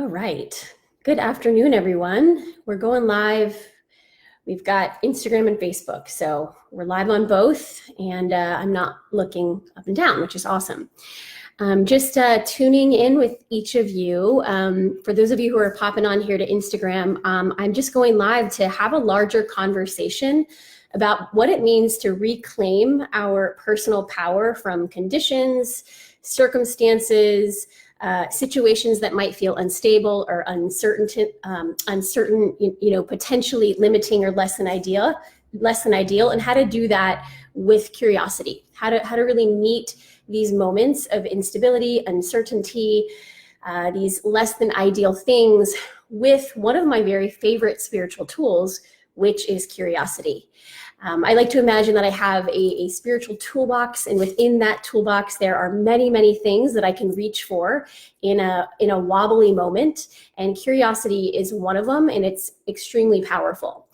All right. Good afternoon, everyone. We're going live. We've got Instagram and Facebook, so we're live on both, and I'm not looking up and down, which is awesome. Just tuning in with each of you. For those of you who are popping on here to Instagram, I'm just going live to have a larger conversation about what it means to reclaim our personal power from conditions, circumstances, situations that might feel unstable or uncertain, potentially limiting or less than ideal, and how to do that with curiosity. How to really meet these moments of instability, uncertainty, these less than ideal things with one of my very favorite spiritual tools, which is curiosity. I like to imagine that I have a spiritual toolbox, and within that toolbox, there are many, many things that I can reach for in a wobbly moment, and curiosity is one of them, and it's extremely powerful.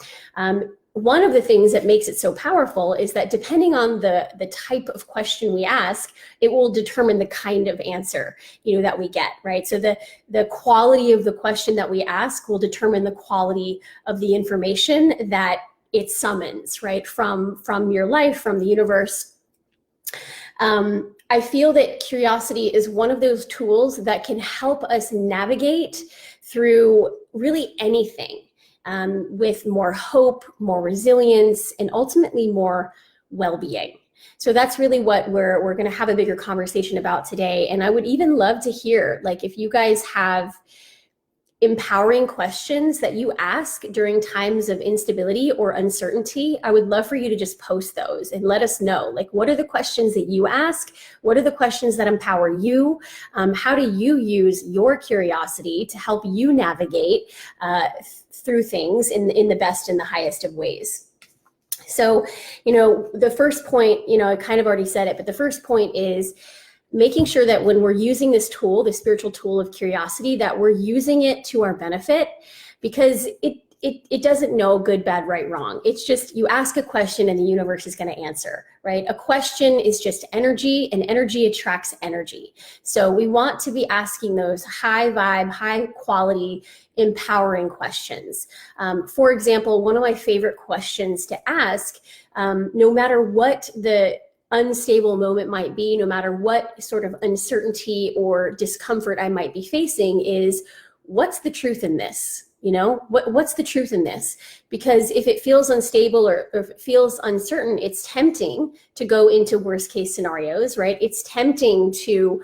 One of the things that makes it so powerful is that depending on the type of question we ask, it will determine the kind of answer, that we get, right? So the quality of the question that we ask will determine the quality of the information that it summons, right? From your life, from the universe. I feel that curiosity is one of those tools that can help us navigate through really anything. With more hope, more resilience, and ultimately more well-being. So that's really what we're going to have a bigger conversation about today. And I would even love to hear, if you guys have empowering questions that you ask during times of instability or uncertainty, I would love for you to just post those and let us know, what are the questions that you ask? What are the questions that empower you? How do you use your curiosity to help you navigate through things in the best and the highest of ways? So, the first point, I kind of already said it, but the first point is making sure that when we're using this tool, the spiritual tool of curiosity, that we're using it to our benefit, because it doesn't know good, bad, right, wrong. It's just you ask a question and the universe is going to answer, right? A question is just energy, and energy attracts energy. So we want to be asking those high vibe, high quality, empowering questions. For example, one of my favorite questions to ask, no matter what the unstable moment might be, no matter what sort of uncertainty or discomfort I might be facing, is what's the truth in this? What's the truth in this? Because if it feels unstable or if it feels uncertain, it's tempting to go into worst case scenarios, right? It's tempting to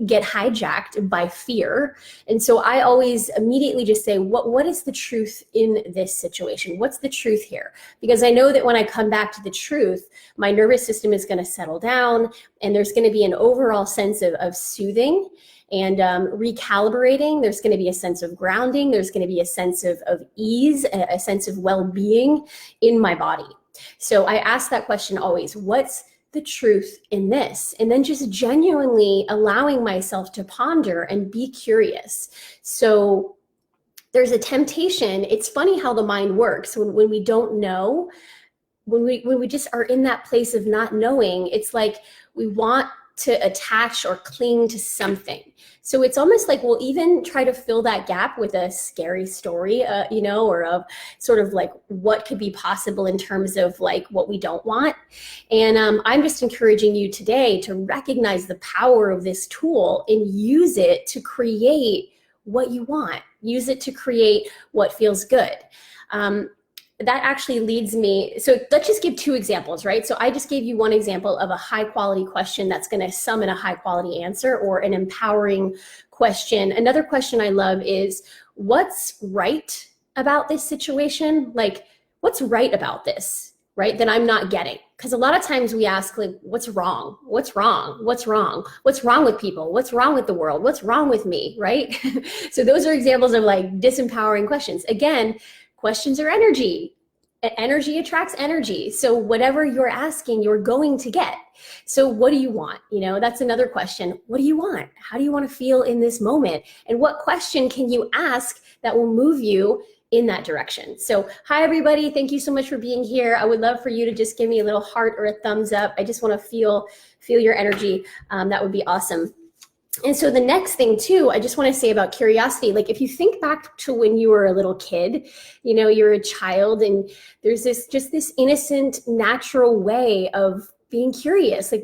get hijacked by fear. And so I always immediately just say, what is the truth in this situation? What's the truth here? Because I know that when I come back to the truth, my nervous system is going to settle down, and there's going to be an overall sense of soothing and recalibrating. There's going to be a sense of grounding. There's going to be a sense of ease, a sense of well-being in my body. So I ask that question always, what's the truth in this? And then just genuinely allowing myself to ponder and be curious. So there's a temptation. It's funny how the mind works when we don't know, when we just are in that place of not knowing. It's like we want to attach or cling to something. So it's almost like we'll even try to fill that gap with a scary story, or of sort of what could be possible in terms of what we don't want. And I'm just encouraging you today to recognize the power of this tool and use it to create what you want. Use it to create what feels good. That actually leads me, so let's just give two examples, right? So I just gave you one example of a high quality question that's going to summon a high quality answer, or an empowering question. Another question I love is, what's right about this situation? What's right about this, right? That I'm not getting. Because a lot of times we ask, what's wrong? What's wrong? What's wrong? What's wrong with people? What's wrong with the world? What's wrong with me, right? So those are examples of disempowering questions. Again, questions are energy. Energy attracts energy. So whatever you're asking, you're going to get. So what do you want? That's another question. What do you want? How do you want to feel in this moment? And what question can you ask that will move you in that direction? So hi, everybody. Thank you so much for being here. I would love for you to just give me a little heart or a thumbs up. I just want to feel your energy. That would be awesome. And so the next thing too, I just want to say about curiosity, like if you think back to when you were a little kid, you're a child, and there's this innocent, natural way of being curious. Like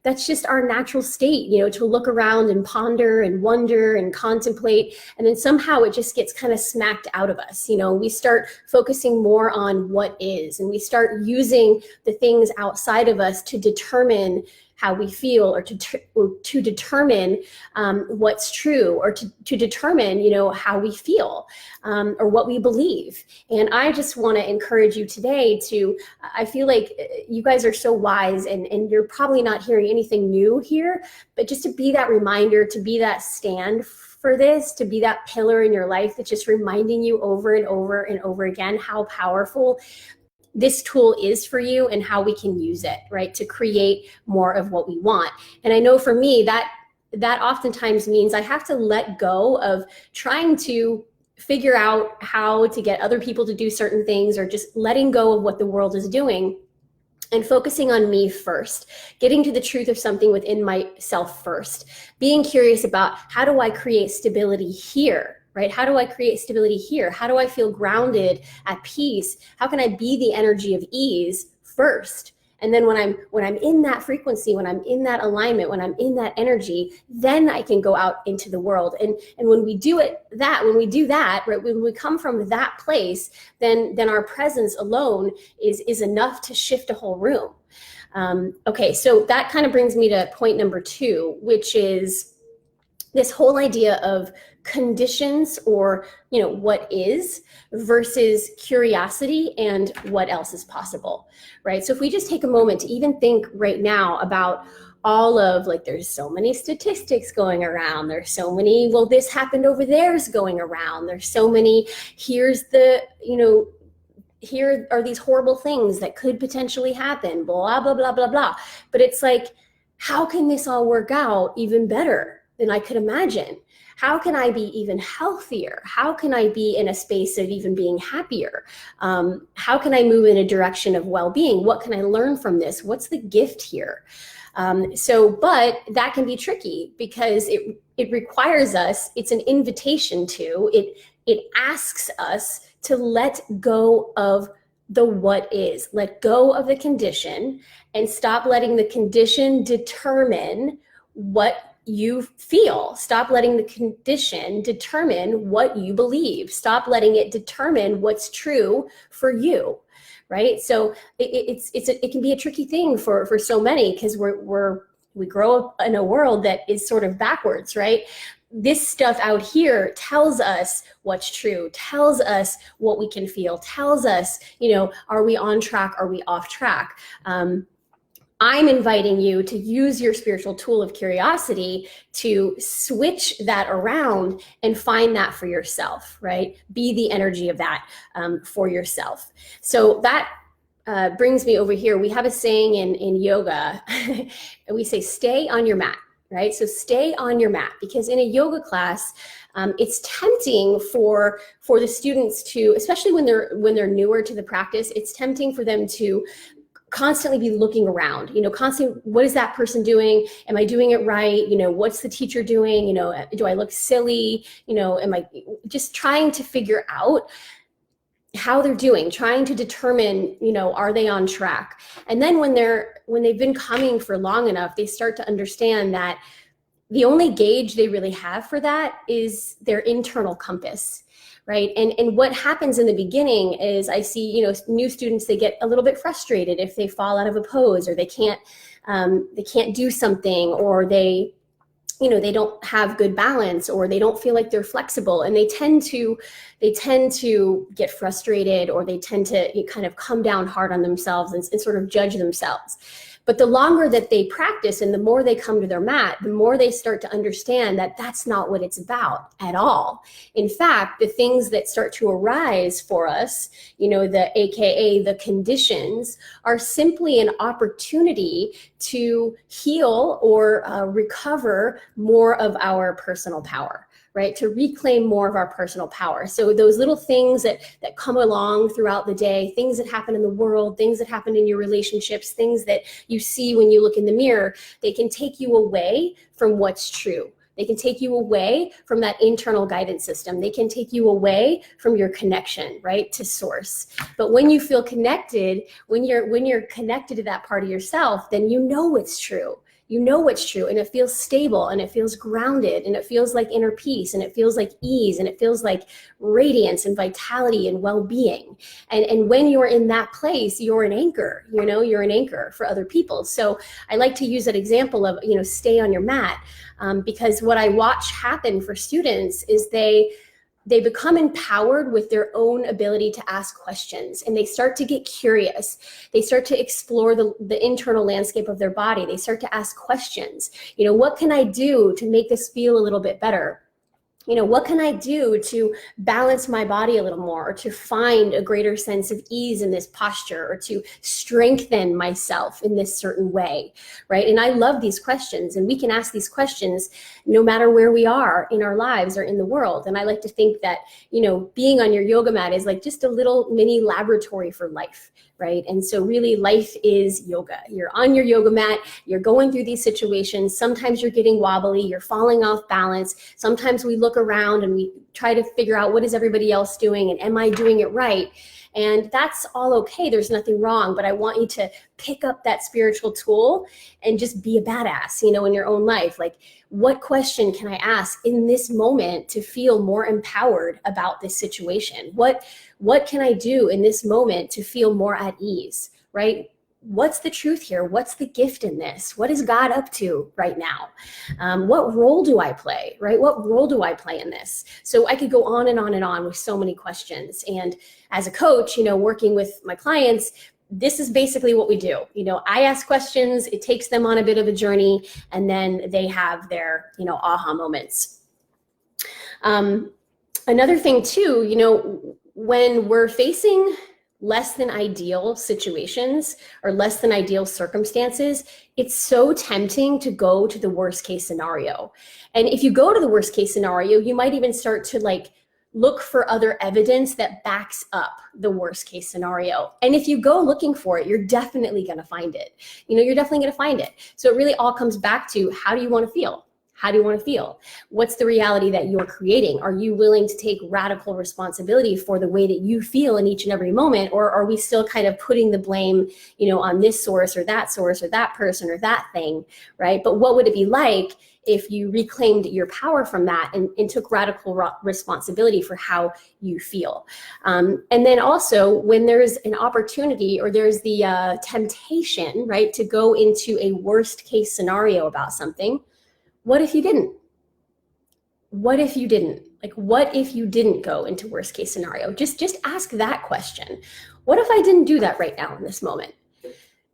that's just our natural state, to look around and ponder and wonder and contemplate. And then somehow it just gets kind of smacked out of us. We start focusing more on what is, and we start using the things outside of us to determine how we feel, or to determine what's true, or to determine, how we feel, or what we believe. And I just want to encourage you today I feel like you guys are so wise, and you're probably not hearing anything new here, but just to be that reminder, to be that stand for this, to be that pillar in your life that's just reminding you over and over and over again how powerful this tool is for you, and how we can use it, right, to create more of what we want. And I know for me that oftentimes means I have to let go of trying to figure out how to get other people to do certain things, or just letting go of what the world is doing and focusing on me first, getting to the truth of something within myself first, being curious about how do I create stability here, right? How do I create stability here? How do I feel grounded, at peace? How can I be the energy of ease first? And then when I'm in that frequency, when I'm in that alignment, when I'm in that energy, then I can go out into the world. And when we do that, right, when we come from that place, then our presence alone is enough to shift a whole room. Okay, so that kind of brings me to point number 2, which is this whole idea of conditions, or what is, versus curiosity and what else is possible, right? So if we just take a moment to even think right now about all of, like, there's so many statistics going around, there's so many, well, this happened over there's going around, there's so many, here are these horrible things that could potentially happen, blah, blah, blah, blah, blah. But it's like, how can this all work out even better than I could imagine? How can I be even healthier? How can I be in a space of even being happier? How can I move in a direction of well-being? What can I learn from this? What's the gift here? But that can be tricky, because it requires us, it's an invitation to, it asks us to let go of the what is, let go of the condition, and stop letting the condition determine what you feel. Stop letting the condition determine what you believe. Stop letting it determine what's true for you, right? So it can be a tricky thing for so many, because we grow up in a world that is sort of backwards, right? This stuff out here tells us what's true, tells us what we can feel, tells us, are we on track? Are we off track? I'm inviting you to use your spiritual tool of curiosity to switch that around and find that for yourself, right? Be the energy of that for yourself. So that brings me over here. We have a saying in yoga, we say, stay on your mat, right? So stay on your mat, because in a yoga class, it's tempting for the students to, especially when they're newer to the practice, it's tempting for them to constantly be looking around, constantly, what is that person doing? Am I doing it right? What's the teacher doing? Do I look silly? Am I just trying to figure out how they're doing, trying to determine, are they on track? And then when they've been coming for long enough, they start to understand that the only gauge they really have for that is their internal compass. Right. And what happens in the beginning is I see, new students, they get a little bit frustrated if they fall out of a pose, or they can't do something, or they don't have good balance, or they don't feel like they're flexible, and they tend to get frustrated, or they tend to kind of come down hard on themselves and sort of judge themselves. But the longer that they practice and the more they come to their mat, the more they start to understand that that's not what it's about at all. In fact, the things that start to arise for us, AKA the conditions, are simply an opportunity to heal or recover more of our personal power, right? To reclaim more of our personal power. So those little things that come along throughout the day, things that happen in the world, things that happen in your relationships, things that you see when you look in the mirror, they can take you away from what's true. They can take you away from that internal guidance system. They can take you away from your connection, right, to source. But when you feel connected, when you're connected to that part of yourself, then you know it's true. You know what's true, and it feels stable, and it feels grounded, and it feels like inner peace, and it feels like ease, and it feels like radiance and vitality and well-being. And when you're in that place, you're an anchor, you're an anchor for other people. So I like to use that example of, stay on your mat, because what I watch happen for students is they become empowered with their own ability to ask questions, and they start to get curious. They start to explore the internal landscape of their body. They start to ask questions. What can I do to make this feel a little bit better? What can I do to balance my body a little more, or to find a greater sense of ease in this posture, or to strengthen myself in this certain way, right? And I love these questions, and we can ask these questions no matter where we are in our lives or in the world. And I like to think that, being on your yoga mat is like just a little mini laboratory for life, right? And so really life is yoga. You're on your yoga mat, you're going through these situations. Sometimes you're getting wobbly, you're falling off balance. Sometimes we look around and we try to figure out, what is everybody else doing, and am I doing it right? And that's all okay. There's nothing wrong, but I want you to pick up that spiritual tool and just be a badass, in your own life. Like, what question can I ask in this moment to feel more empowered about this situation? What can I do in this moment to feel more at ease, right? What's the truth here? What's the gift in this? What is God up to right now? What role do I play, right? What role do I play in this? So I could go on and on and on with so many questions. And as a coach, working with my clients, this is basically what we do. I ask questions, it takes them on a bit of a journey, and then they have their, aha moments. Another thing too, when we're facing less than ideal situations or less than ideal circumstances, it's so tempting to go to the worst case scenario. And if you go to the worst case scenario, you might even start to look for other evidence that backs up the worst case scenario. And if you go looking for it, you're definitely going to find it. You're definitely going to find it. So it really all comes back to, how do you want to feel? How do you want to feel? What's the reality that you're creating? Are you willing to take radical responsibility for the way that you feel in each and every moment? Or are we still kind of putting the blame, on this source or that person or that thing, right? But what would it be like if you reclaimed your power from that and took radical responsibility for how you feel? And then also, when there's an opportunity or there's the temptation, right, to go into a worst case scenario about something, what if you didn't? What if you didn't? What if you didn't go into worst case scenario? Just ask that question. What if I didn't do that right now in this moment?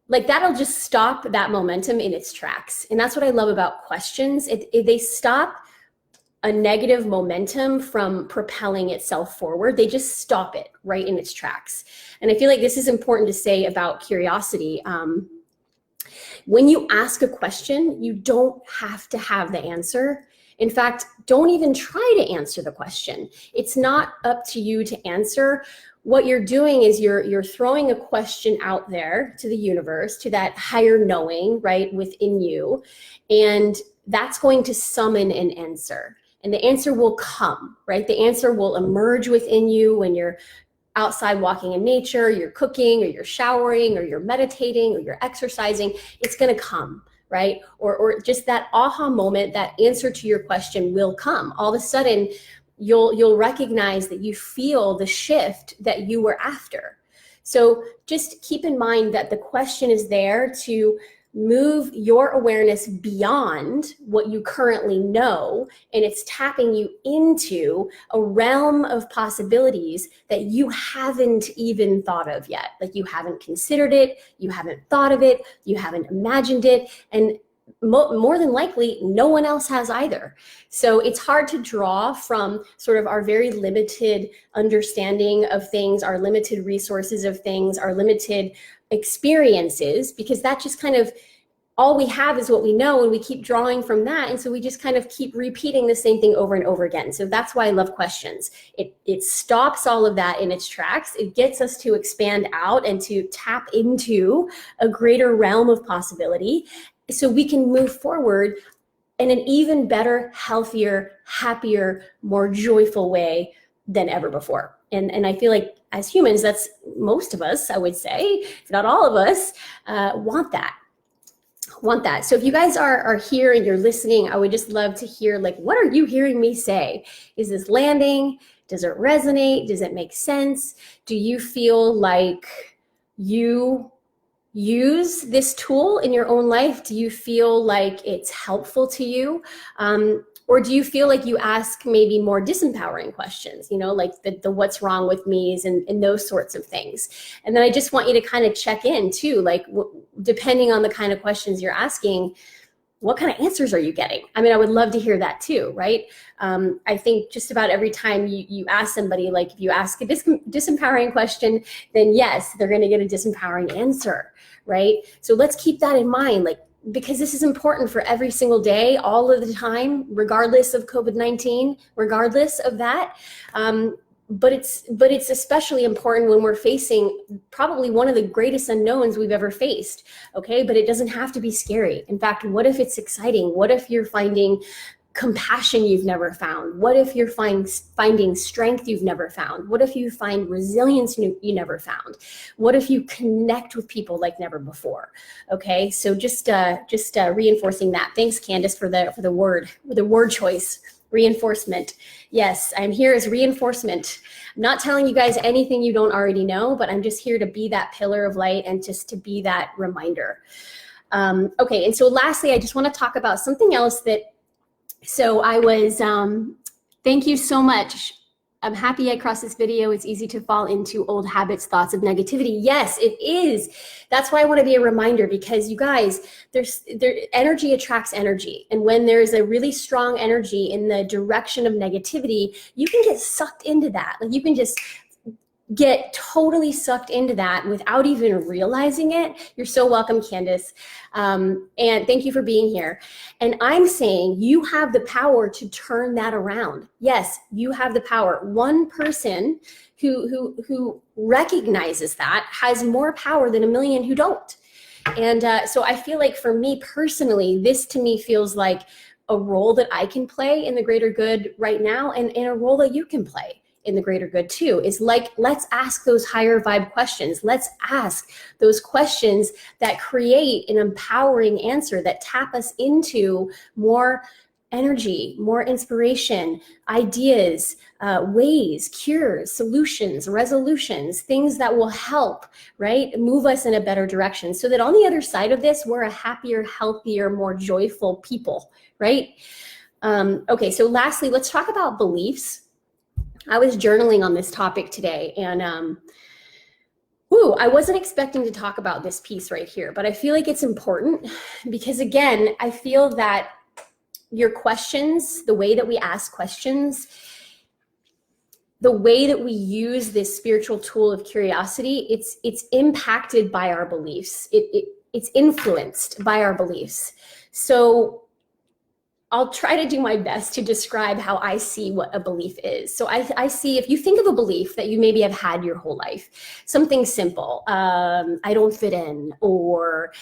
That'll just stop that momentum in its tracks. And that's what I love about questions. They stop a negative momentum from propelling itself forward. They just stop it right in its tracks. And I feel like this is important to say about curiosity. When you ask a question, you don't have to have the answer. In fact, don't even try to answer the question. It's not up to you to answer. What you're doing is you're throwing a question out there to the universe, to that higher knowing, right, within you. And that's going to summon an answer. And the answer will come, right? The answer will emerge within you when you're outside walking in nature, you're cooking, or you're showering, or you're meditating, or you're exercising. It's going to come, right? Or just that aha moment, that answer to your question will come. All of a sudden, you'll recognize that you feel the shift that you were after. So just keep in mind that the question is there to move your awareness beyond what you currently know, and it's tapping you into a realm of possibilities that you haven't even thought of yet. You haven't considered it, you haven't thought of it, you haven't imagined it, and more than likely, no one else has either. So it's hard to draw from sort of our very limited understanding of things, our limited resources of things, our limited experiences, because that just kind of all we have is what we know, and we keep drawing from that. And so we just kind of keep repeating the same thing over and over again. So that's why I love questions. It stops all of that in its tracks. It gets us to expand out and to tap into a greater realm of possibility so we can move forward in an even better, healthier, happier, more joyful way than ever before. And I feel like as humans, that's most of us, I would say, if not all of us, want that. So if you guys are here and you're listening, I would just love to hear, like, what are you hearing me say? Is this landing? Does it resonate? Does it make sense? Do you feel like you use this tool in your own life? Do you feel like it's helpful to you? Or do you feel like you ask maybe more disempowering questions, you know, like the what's wrong with me's and those sorts of things? And then I just want you to kind of check in too, like depending on the kind of questions you're asking, what kind of answers are you getting? I mean, I would love to hear that too, right? I think just about every time you ask somebody, like if you ask a disempowering question, then yes, they're going to get a disempowering answer, right? So let's keep that in mind, like, because this is important for every single day, all of the time, regardless of COVID-19, regardless of that. But it's especially important when we're facing probably one of the greatest unknowns we've ever faced, okay? But it doesn't have to be scary. In fact, what if it's exciting? What if you're finding compassion you've never found? What if you're finding strength you've never found? What if you find resilience you never found? What if you connect with people like never before? Okay, so just reinforcing that. Thanks, Candace, for the word choice. Reinforcement. Yes, I'm here as reinforcement. I'm not telling you guys anything you don't already know, but I'm just here to be that pillar of light and just to be that reminder. Okay, and so lastly, I just want to talk about something else so I was, thank you so much. I'm happy I crossed this video. It's easy to fall into old habits, thoughts of negativity. Yes, it is. That's why I want to be a reminder, because you guys, energy attracts energy. And when there's a really strong energy in the direction of negativity, you can get sucked into that. Like you can just get totally sucked into that without even realizing it. You're so welcome, Candace. And thank you for being here. And I'm saying you have the power to turn that around. Yes, you have the power. One person who recognizes that has more power than a million who don't. And so I feel like for me personally, this to me feels like a role that I can play in the greater good right now, and a role that you can play in the greater good too, is like, let's ask those higher vibe questions. Let's ask those questions that create an empowering answer, that tap us into more energy, more inspiration, ideas, ways, cures, solutions, resolutions, things that will help, right, move us in a better direction, so that on the other side of this, we're a happier, healthier, more joyful people, right? Okay, so lastly, let's talk about beliefs. I was journaling on this topic today, and I wasn't expecting to talk about this piece right here, but I feel like it's important because, again, I feel that your questions, the way that we ask questions, the way that we use this spiritual tool of curiosity, it's impacted by our beliefs. It's influenced by our beliefs. So I'll try to do my best to describe how I see what a belief is. So I see, if you think of a belief that you maybe have had your whole life, something simple, I don't fit in, or,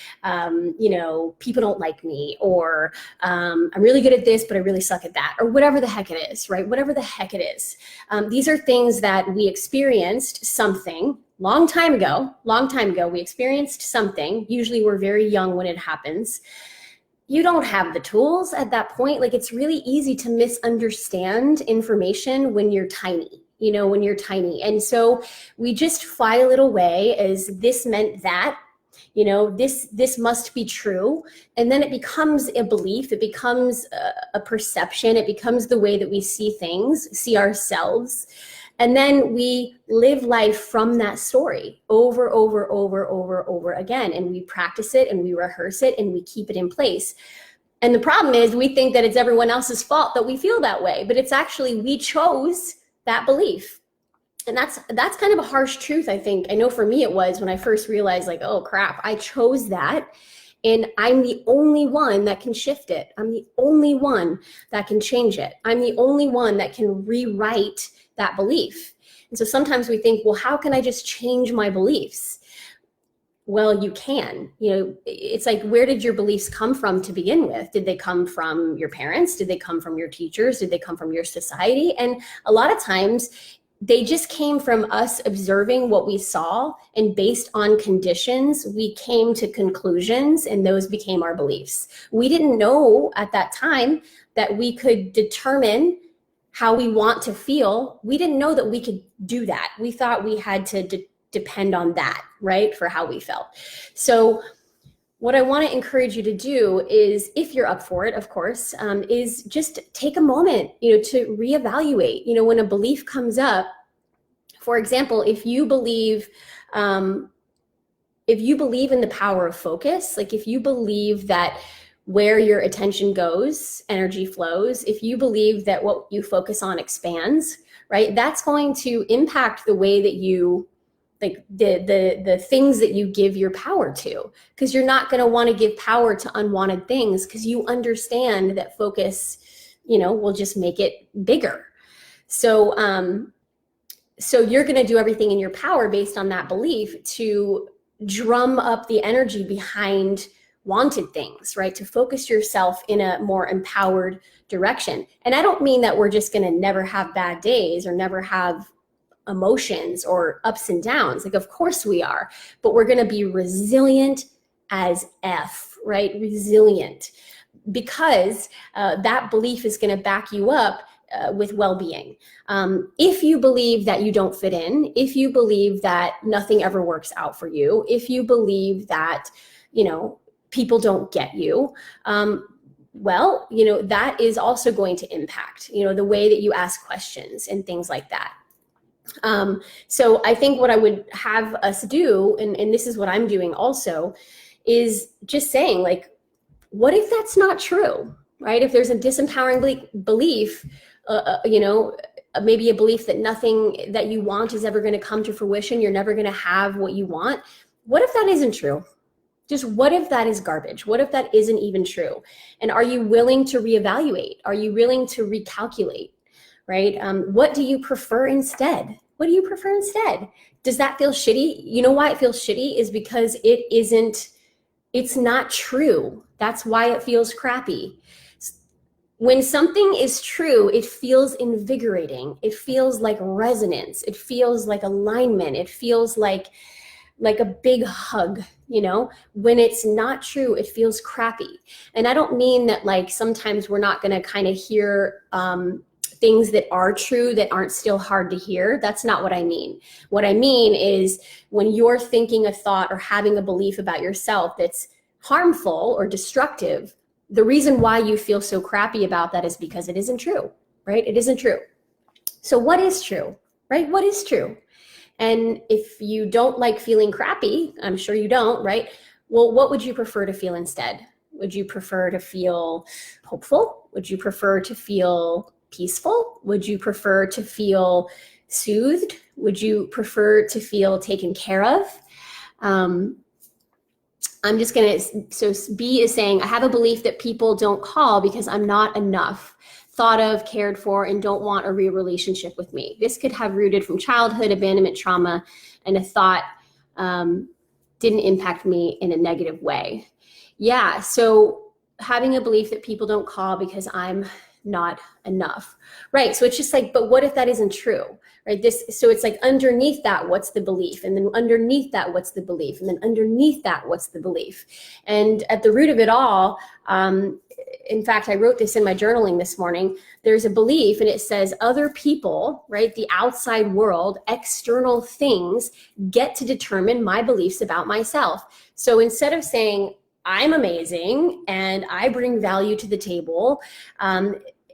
people don't like me, or I'm really good at this, but I really suck at that, or whatever the heck it is, right? Whatever the heck it is. These are things that we experienced something long time ago, we experienced something. Usually we're very young when it happens. You don't have the tools at that point. Like, it's really easy to misunderstand information when you're tiny, And so we just file it away as this meant that, this must be true. And then it becomes a belief. It becomes a perception. It becomes the way that we see things, see ourselves. And then we live life from that story over again. And we practice it and we rehearse it and we keep it in place. And the problem is we think that it's everyone else's fault that we feel that way, but it's actually, we chose that belief. And that's kind of a harsh truth, I think. I know for me it was when I first realized, like, oh crap, I chose that. And I'm the only one that can shift it. I'm the only one that can change it. I'm the only one that can rewrite that belief. And so sometimes we think, well, how can I just change my beliefs? Well, you can. It's like, where did your beliefs come from to begin with? Did they come from your parents? Did they come from your teachers? Did they come from your society? And a lot of times they just came from us observing what we saw, and based on conditions, we came to conclusions, and those became our beliefs. We didn't know at that time that we could determine how we want to feel. We didn't know that we could do that. We thought we had to depend on that, right, for how we felt. So what I want to encourage you to do is, if you're up for it, of course, is just take a moment, to reevaluate. When a belief comes up, for example, if you believe in the power of focus, like if you believe that where your attention goes, energy flows, if you believe that what you focus on expands, right, that's going to impact the way that you, like the things that you give your power to, because you're not going to want to give power to unwanted things, because you understand that focus, will just make it bigger. So you're going to do everything in your power based on that belief to drum up the energy behind wanted things, right? To focus yourself in a more empowered direction. And I don't mean that we're just going to never have bad days or never have emotions or ups and downs. Like, of course we are, but we're going to be resilient as F, right? Resilient, because that belief is going to back you up with well-being. If you believe that you don't fit in, if you believe that nothing ever works out for you, if you believe that, people don't get you, well, that is also going to impact, the way that you ask questions and things like that. So I think what I would have us do, and this is what I'm doing also, is just saying, like, what if that's not true, right? If there's a disempowering belief, maybe a belief that nothing that you want is ever going to come to fruition, you're never going to have what you want. What if that isn't true? Just what if that is garbage? What if that isn't even true? And are you willing to reevaluate? Are you willing to recalculate, right? What do you prefer instead? What do you prefer instead? Does that feel shitty? You know why it feels shitty is because it's not true. That's why it feels crappy. When something is true, it feels invigorating. It feels like resonance. It feels like alignment. It feels like a big hug, When it's not true, it feels crappy. And I don't mean that, like, sometimes we're not going to kind of hear things that are true that aren't still hard to hear. That's not what I mean. What I mean is, when you're thinking a thought or having a belief about yourself that's harmful or destructive, the reason why you feel so crappy about that is because it isn't true, right? It isn't true. So what is true, right? What is true? And if you don't like feeling crappy, I'm sure you don't, right? Well, what would you prefer to feel instead? Would you prefer to feel hopeful? Would you prefer to feel peaceful? Would you prefer to feel soothed? Would you prefer to feel taken care of? I'm just going to, so B is saying, I have a belief that people don't call because I'm not enough, thought of, cared for, and don't want a real relationship with me. This could have rooted from childhood abandonment trauma, and a thought didn't impact me in a negative way. Yeah, so having a belief that people don't call because I'm not enough, right? So it's just like, but what if that isn't true, right? So it's like, underneath that, what's the belief? And then underneath that, what's the belief? And then underneath that, what's the belief? And at the root of it all, in fact, I wrote this in my journaling this morning, there's a belief, and it says other people, right? The outside world, external things get to determine my beliefs about myself. So instead of saying, I'm amazing and I bring value to the table,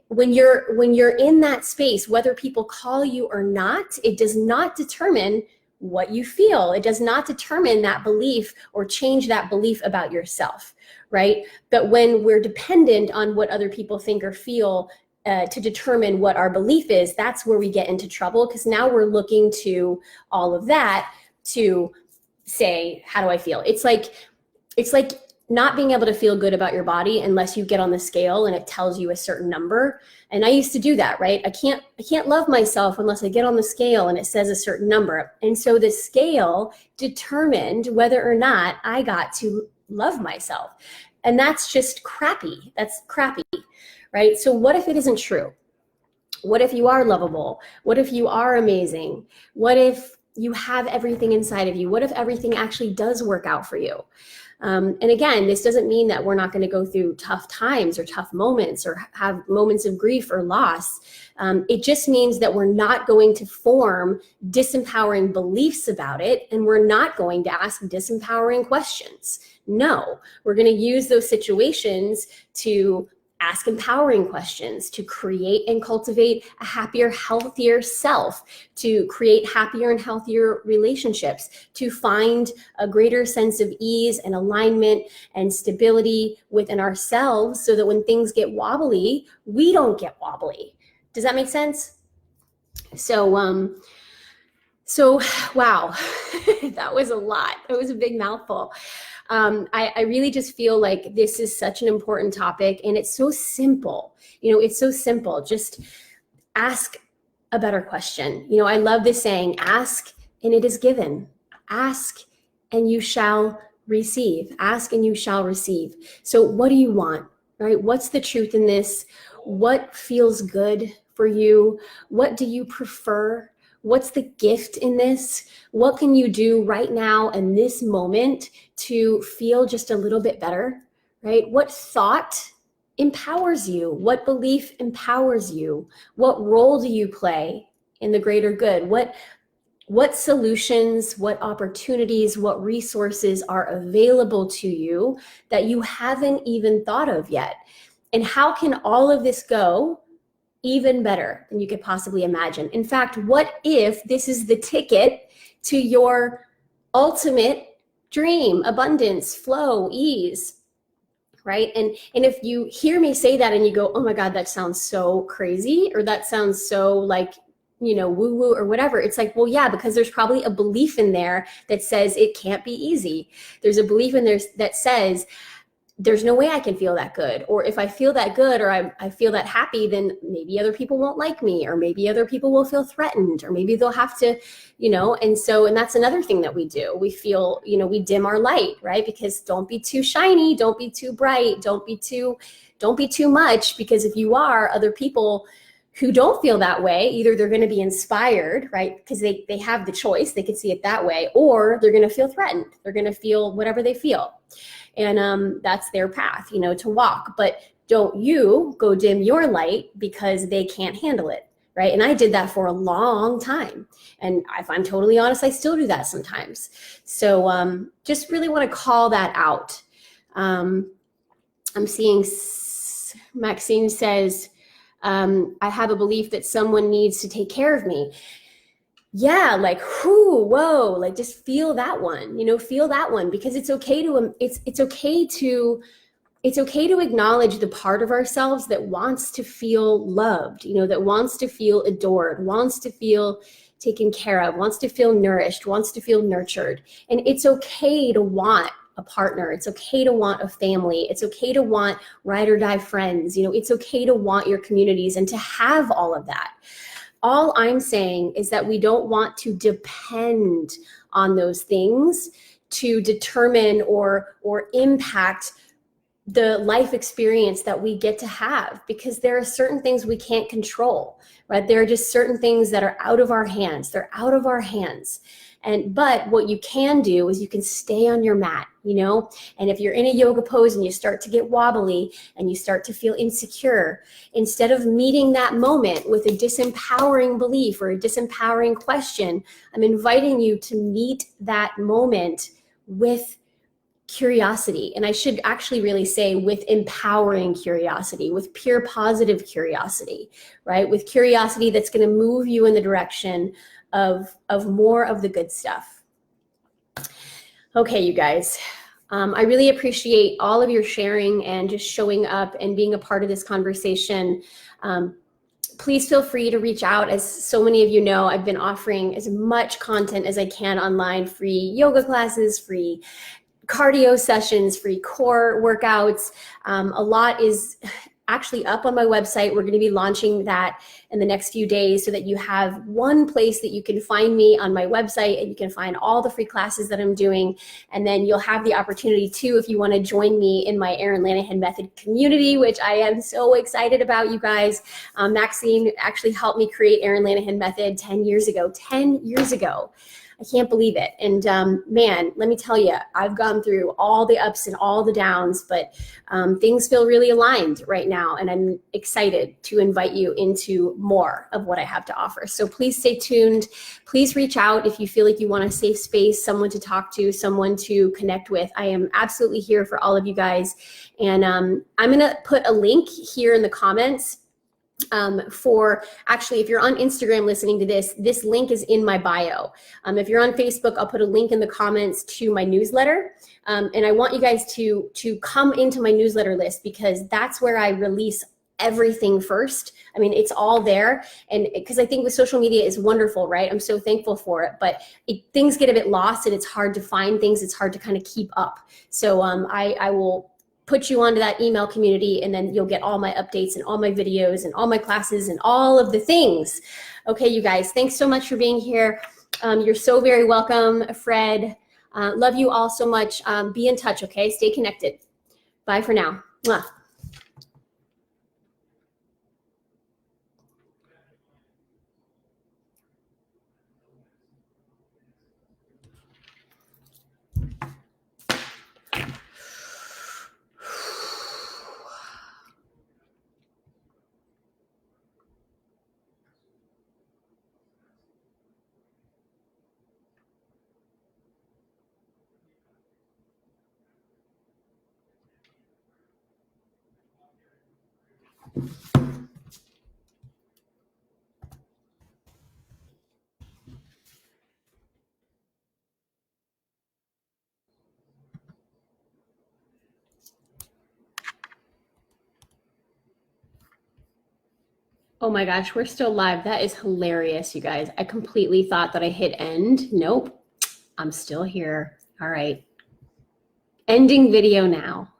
when you're in that space, whether people call you or not, it does not determine what you feel. It does not determine that belief or change that belief about yourself, right? But when we're dependent on what other people think or feel to determine what our belief is, that's where we get into trouble, because now we're looking to all of that to say, how do I feel? It's like not being able to feel good about your body unless you get on the scale and it tells you a certain number. And I used to do that, right? I can't love myself unless I get on the scale and it says a certain number. And so the scale determined whether or not I got to love myself. And that's just crappy. That's crappy, right? So what if it isn't true? What if you are lovable? What if you are amazing? What if you have everything inside of you? What if everything actually does work out for you? And again, this doesn't mean that we're not going to go through tough times or tough moments or have moments of grief or loss. It just means that we're not going to form disempowering beliefs about it, and we're not going to ask disempowering questions. No, we're going to use those situations to ask empowering questions, to create and cultivate a happier, healthier self, to create happier and healthier relationships, to find a greater sense of ease and alignment and stability within ourselves so that when things get wobbly, we don't get wobbly. Does that make sense? So wow, that was a lot. It was a big mouthful. I really just feel like this is such an important topic, and it's so simple. It's so simple. Just ask a better question. I love this saying, ask and it is given. Ask and you shall receive. Ask and you shall receive. So what do you want, right? What's the truth in this? What feels good for you? What do you prefer? What's the gift in this? What can you do right now in this moment to feel just a little bit better, right? What thought empowers you? What belief empowers you? What role do you play in the greater good? What solutions, what opportunities, what resources are available to you that you haven't even thought of yet? And how can all of this go even better than you could possibly imagine? In fact, what if this is the ticket to your ultimate dream, abundance, flow, ease, right? And if you hear me say that and you go, oh my God, that sounds so crazy, or that sounds so like, woo-woo or whatever, it's like, well, yeah, because there's probably a belief in there that says it can't be easy. There's a belief in there that says, there's no way I can feel that good. Or if I feel that good, or I feel that happy, then maybe other people won't like me, or maybe other people will feel threatened, or maybe they'll have to, and that's another thing that we do. We feel, we dim our light, right? Because don't be too shiny, don't be too bright, don't be too much, because if you are, other people who don't feel that way, either they're going to be inspired, right? Because they have the choice, they can see it that way, or they're going to feel threatened. They're going to feel whatever they feel. And that's their path, to walk. But don't you go dim your light because they can't handle it, right? And I did that for a long time. And if I'm totally honest, I still do that sometimes. So just really want to call that out. I'm seeing Maxine says, I have a belief that someone needs to take care of me. Yeah, like, whoa, like just feel that one, feel that one, because it's okay to, it's okay to acknowledge the part of ourselves that wants to feel loved, that wants to feel adored, wants to feel taken care of, wants to feel nourished, wants to feel nurtured. And it's okay to want a partner. It's okay to want a family. It's okay to want ride or die friends. It's okay to want your communities and to have all of that. All I'm saying is that we don't want to depend on those things to determine or impact the life experience that we get to have, because there are certain things we can't control, right? There are just certain things that are out of our hands. They're out of our hands. But what you can do is you can stay on your mat, and if you're in a yoga pose and you start to get wobbly and you start to feel insecure, instead of meeting that moment with a disempowering belief or a disempowering question, I'm inviting you to meet that moment with curiosity. And I should actually really say with empowering curiosity, with pure positive curiosity, right? With curiosity that's going to move you in the direction of more of the good stuff. Okay, you guys, I really appreciate all of your sharing and just showing up and being a part of this conversation. Please feel free to reach out. As so many of you know, I've been offering as much content as I can online, free yoga classes, free cardio sessions, free core workouts. A lot is actually up on my website. We're going to be launching that in the next few days so that you have one place that you can find me on my website, and you can find all the free classes that I'm doing. And then you'll have the opportunity too, if you want to join me in my Erin Lanahan Method community, which I am so excited about, you guys. Maxine actually helped me create Erin Lanahan Method 10 years ago. 10 years ago. I can't believe it. And man, let me tell you, I've gone through all the ups and all the downs, but things feel really aligned right now. And I'm excited to invite you into more of what I have to offer. So please stay tuned. Please reach out if you feel like you want a safe space, someone to talk to, someone to connect with. I am absolutely here for all of you guys. And I'm going to put a link here in the comments for actually, if you're on Instagram listening to this link is in my bio. If you're on Facebook, I'll put a link in the comments to my newsletter. And I want you guys to come into my newsletter list, because that's where I release everything first. I mean, it's all there. And because I think with social media is wonderful, right? I'm so thankful for it, but things get a bit lost and it's hard to find things. It's hard to kind of keep up. So I will put you onto that email community, and then you'll get all my updates and all my videos and all my classes and all of the things. Okay, you guys, thanks so much for being here. You're so very welcome, Fred. Love you all so much. Be in touch, okay? Stay connected. Bye for now. Mwah. Oh my gosh, we're still live. That is hilarious, you guys. I completely thought that I hit end. Nope, I'm still here. All right. Ending video now.